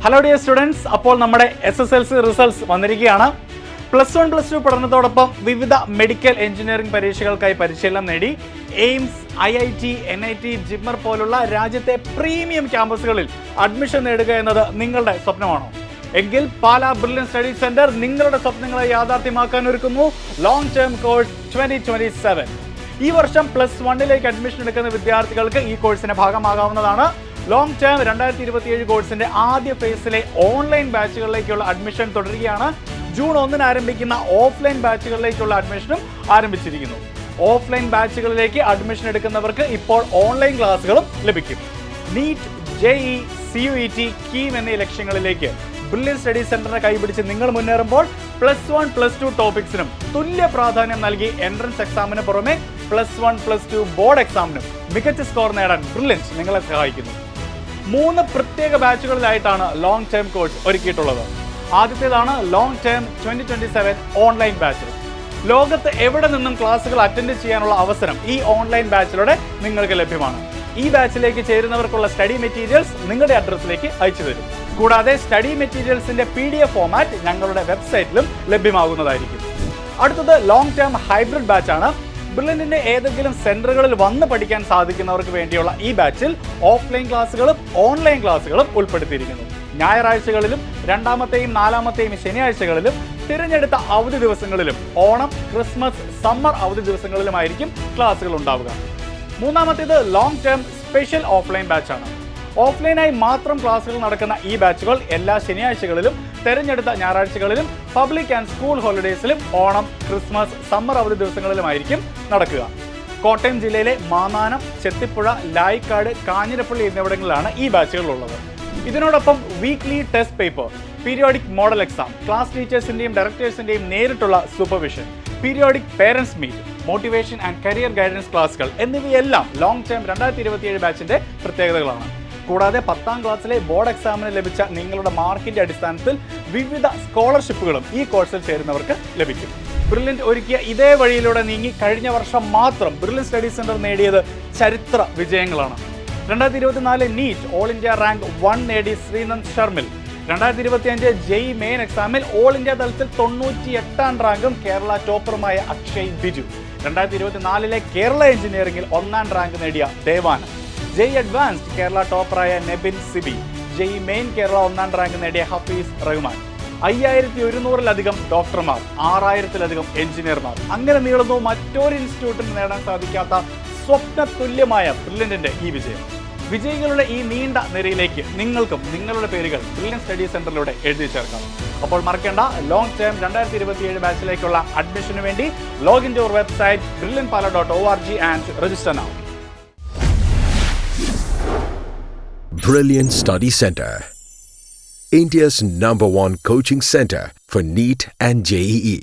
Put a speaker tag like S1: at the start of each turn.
S1: Hello dear students, അപ്പോൾ നമ്മുടെ SSLC results വന്നിരിക്കുകയാണ്. +1 +2 പഠനത്തോടൊപ്പം വിവിധ മെഡിക്കൽ എഞ്ചിനീയറിംഗ് പരീക്ഷകൾക്കായി പരിശീലനം നേടി എയിംസ്, IIT, NIT, ജിപ്മർ പോലുള്ള രാജ്യത്തെ പ്രീമിയം ക്യാമ്പസുകളിൽ അഡ്മിഷൻ നേടുക എന്നത് നിങ്ങളുടെ സ്വപ്നമാണോ? എങ്കിൽ പാലാ ബ്രില്യൻ സ്റ്റഡി സെന്റർ നിങ്ങളുടെ സ്വപ്നങ്ങളെ യാഥാർത്ഥ്യമാക്കാൻ ഒരുക്കുന്നു ലോങ് ടേം കോഴ്സ് 2027. ഈ വർഷം +1 അഡ്മിഷൻ എടുക്കുന്ന വിദ്യാർത്ഥികൾക്ക് ഈ കോഴ്സിന്റെ ഭാഗമാകാവുന്നതാണ്. ലോങ് ടേം 2027 കോഴ്സിന്റെ ആദ്യ ഫേസിലെ ഓൺലൈൻ ബാച്ചുകളിലേക്കുള്ള അഡ്മിഷൻ തുടരുകയാണ്. ജൂൺ 1 ആരംഭിക്കുന്ന ഓഫ്ലൈൻ ബാച്ചുകളിലേക്കുള്ള അഡ്മിഷനും ആരംഭിച്ചിരിക്കുന്നു. ഓഫ്ലൈൻ ബാച്ചുകളിലേക്ക് അഡ്മിഷൻ എടുക്കുന്നവർക്ക് ഇപ്പോൾ ഓൺലൈൻ ക്ലാസ്സുകളും ലഭിക്കും. നീറ്റ്, JEE, CUET, കീം എന്നീ ലക്ഷ്യങ്ങളിലേക്ക് ബ്രില്യൻ സ്റ്റഡി സെന്ററിനെ കൈപിടിച്ച് നിങ്ങൾ മുന്നേറുമ്പോൾ +1 +2 ടോപ്പിക്സിനും തുല്യ പ്രാധാന്യം നൽകി എൻട്രൻസ് എക്സാമിന് പുറമെ +1 +2 ബോർഡ് എക്സാമിനും മികച്ച സ്കോർ നേടാൻ ബ്രില്യൻസ് നിങ്ങളെ സഹായിക്കുന്നു. 3 പ്രത്യേക ബാച്ചുകളിലായിട്ടാണ് ലോങ് ടേം കോഴ്സ് ഒരുക്കിയിട്ടുള്ളത്. ആദ്യത്തേതാണ് ലോങ് ടേം 2027 ഓൺലൈൻ ബാച്ച്. ലോകത്ത് എവിടെ നിന്നും ക്ലാസുകൾ അറ്റൻഡ് ചെയ്യാനുള്ള അവസരം ഈ ഓൺലൈൻ ബാച്ചിലൂടെ നിങ്ങൾക്ക് ലഭ്യമാണ്. ഈ ബാച്ചിലേക്ക് ചേരുന്നവർക്കുള്ള സ്റ്റഡി മെറ്റീരിയൽസ് നിങ്ങളുടെ അഡ്രസ്സിലേക്ക് അയച്ചു തരും. കൂടാതെ സ്റ്റഡി മെറ്റീരിയൽസിന്റെ PDF ഫോമാറ്റ് ഞങ്ങളുടെ വെബ്സൈറ്റിലും ലഭ്യമാകുന്നതായിരിക്കും. അടുത്തത് ലോങ് ടേം ഹൈബ്രിഡ് ബാച്ചാണ്. ബ്രില്യന്റിന്റെ ഏതെങ്കിലും സെന്ററുകളിൽ വന്ന് പഠിക്കാൻ സാധിക്കുന്നവർക്ക് വേണ്ടിയുള്ള ഈ ബാച്ചിൽ ഓഫ്ലൈൻ ക്ലാസ്സുകളും ഓൺലൈൻ ക്ലാസ്സുകളും ഉൾപ്പെടുത്തിയിരിക്കുന്നു. ഞായറാഴ്ചകളിലും 2ാമത്തെയും 4ാമത്തെയും ശനിയാഴ്ചകളിലും തിരഞ്ഞെടുത്ത അവധി ദിവസങ്ങളിലും ഓണം, ക്രിസ്മസ്, സമ്മർ അവധി ദിവസങ്ങളിലുമായിരിക്കും ക്ലാസ്സുകൾ ഉണ്ടാവുക. 3ാമത്തേത് ലോങ് ടേം സ്പെഷ്യൽ ഓഫ്ലൈൻ ബാച്ചാണ്. ഓഫ്ലൈനായി മാത്രം ക്ലാസ്സുകൾ നടക്കുന്ന ഈ ബാച്ചുകൾ എല്ലാ ശനിയാഴ്ചകളിലും തെരഞ്ഞെടുത്ത ഞായറാഴ്ചകളിലും പബ്ലിക് ആൻഡ് സ്കൂൾ ഹോളിഡേയ്സിലും ഓണം, ക്രിസ്മസ്, സമ്മർ അവധി ദിവസങ്ങളിലുമായിരിക്കും നടക്കുക. കോട്ടയം ജില്ലയിലെ മാന്നാനം, ചെത്തിപ്പുഴ, ലായിക്കാട്, കാഞ്ഞിരപ്പള്ളി എന്നിവിടങ്ങളിലാണ് ഈ ബാച്ചുകൾ ഉള്ളത്. ഇതിനോടൊപ്പം weekly test paper, periodic model exam, class ടീച്ചേഴ്സിന്റെയും ഡയറക്ടേഴ്സിന്റെയും നേരിട്ടുള്ള supervision, periodic parents meet, motivation and career guidance ക്ലാസുകൾ എന്നിവയെല്ലാം ലോങ് ടേം 2027 ബാച്ചിന്റെ പ്രത്യേകതകളാണ്. കൂടാതെ 10ാം ക്ലാസ്സിലെ ബോർഡ് എക്സാമിന് ലഭിച്ച നിങ്ങളുടെ മാർക്കിന്റെ അടിസ്ഥാനത്തിൽ വിവിധ സ്കോളർഷിപ്പുകളും ഈ കോഴ്സിൽ ചേരുന്നവർക്ക് ലഭിക്കും. ബ്രില്യന്റ് ഒരുക്കിയ ഇതേ വഴിയിലൂടെ നീങ്ങി കഴിഞ്ഞ വർഷം മാത്രം ബ്രില്യൻ സ്റ്റഡി സെന്റർ നേടിയത് ചരിത്ര വിജയങ്ങളാണ്. 2024 നീറ്റ് ഓൾ ഇന്ത്യ റാങ്ക് 1 നേടി ശ്രീനന്ദ് ശർമിൽ. 2025 JEE മെയിൻ എക്സാമിൽ ഓൾ ഇന്ത്യ തലത്തിൽ 98ാം റാങ്കും കേരള ടോപ്പറുമായ അക്ഷയ് ബിജു. 2024 കേരള എഞ്ചിനീയറിംഗിൽ 1ാം റാങ്ക് നേടിയ ദേവാന. JEE അഡ്വാൻസ്ഡ് കേരള ടോപ്പറായ നെബിൻ സിബി. JEE മെയിൻ കേരള 1ാം റാങ്ക് നേടിയ ഹഫീസ് റഹ്മാൻ. 5100-ലധികം ഡോക്ടർമാർ, 6000-ലധികം എഞ്ചിനീയർമാർ. അങ്ങനെ നീളുന്നു മറ്റൊരു ഇൻസ്റ്റിറ്റ്യൂട്ടിന് നേടാൻ സാധിക്കാത്ത സ്വപ്ന തുല്യമായ ബ്രില്യന്റിന്റെ ഈ വിജയം. വിജയികളുടെ ഈ നീണ്ട നിരയിലേക്ക് നിങ്ങൾക്കും നിങ്ങളുടെ പേരുകൾ ബ്രില്യൻ സ്റ്റഡി സെന്ററിലൂടെ എഴുതി ചേർക്കാം. അപ്പോൾ മറക്കേണ്ട, ലോങ് ടേം 2027 ബാച്ചിലേക്കുള്ള അഡ്മിഷന് വേണ്ടി login to our website brilliantpala.org and register now.
S2: Brillian Study Center, India's #1 coaching center for NEET and JEE.